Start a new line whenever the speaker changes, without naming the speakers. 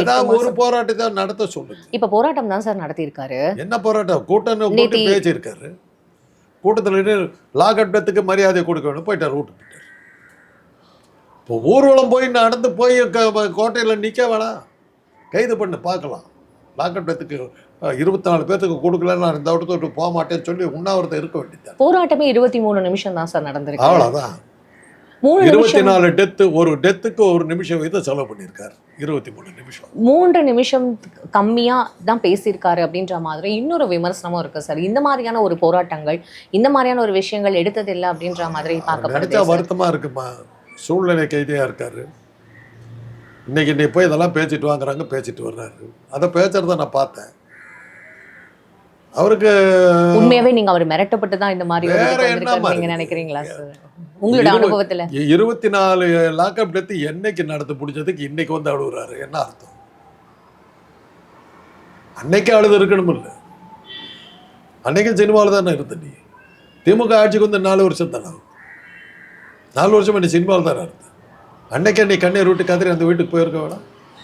ஒரு போராட்டத்தை நடத்த சொல்லுங்க.
இப்ப போராட்டம் தான் சார் நடத்தியிருக்காரு.
என்ன போராட்டம்? கூட்டம் கூட்டி பேசியிருக்காரு. கூட்டத்தில் லாகட் டெத்துக்கு மரியாதை கொடுக்க வேணும் போயிட்டார், வீட்டு போயிட்டார். இப்போ ஊர்வலம் போய் நடந்து போய் கோட்டையில் நிற்க வேணாம், கைது பண்ணு பார்க்கலாம். லாகட் டெத்துக்கு 24 பேர்த்துக்கு கொடுக்கல, நான் இந்த விட்டு போக மாட்டேன்னு சொல்லி உண்ணாவிரதம் இருக்க வேண்டியது.
போராட்டமே 23 நிமிஷம் தான் சார் நடந்திருக்கு.
அவ்வளோதான். 24 டெத்து, ஒரு டெத்துக்கு 1 நிமிஷம் வீதம் செலவு பண்ணியிருக்காரு. 23 நிமிஷம்,
3 நிமிஷம் கம்மியா தான் பேசியிருக்காரு அப்படின்ற மாதிரி இன்னொரு விமர்சனமும் இருக்கு சார். இந்த மாதிரியான ஒரு போராட்டங்கள், இந்த மாதிரியான ஒரு விஷயங்கள் எடுத்ததில்லை அப்படின்ற மாதிரி பார்க்கப்படுது.
வருத்தமா இருக்குமா? சூழ்நிலை கைதியா இருக்காரு. இன்னைக்கு போய் இதெல்லாம் பேசிட்டு வாங்குறாங்க, பேசிட்டு வர்றாரு. அதை பேசுறத நான் பார்த்தேன். அவருக்கு
உண்மையாவே நீங்க அவர் மிரட்டப்பட்டு தான் இந்த மாதிரி நீங்க நினைக்கிறீங்களா சார்? உங்களோட அனுபவத்துல
24 லாக்அப் டெத் என்னைக்கு நடந்து பிடிச்சதுக்கு இன்னைக்கு வந்து அழுகுறாரு, என்ன அர்த்தம்? அன்னைக்கு அழுது இருக்கணும் இல்லை? அன்னைக்கு சினிமாவில் தானே இருந்த நீ. திமுக ஆட்சிக்கு வந்து 4 வருஷம் தானே, 4 வருஷம் நீ சினிமாவில் தானே இருந்த. அன்னைக்கு நீ கண்ணீர் விட்டு கதறி அந்த வீட்டுக்கு போயிருக்க வேணாம்?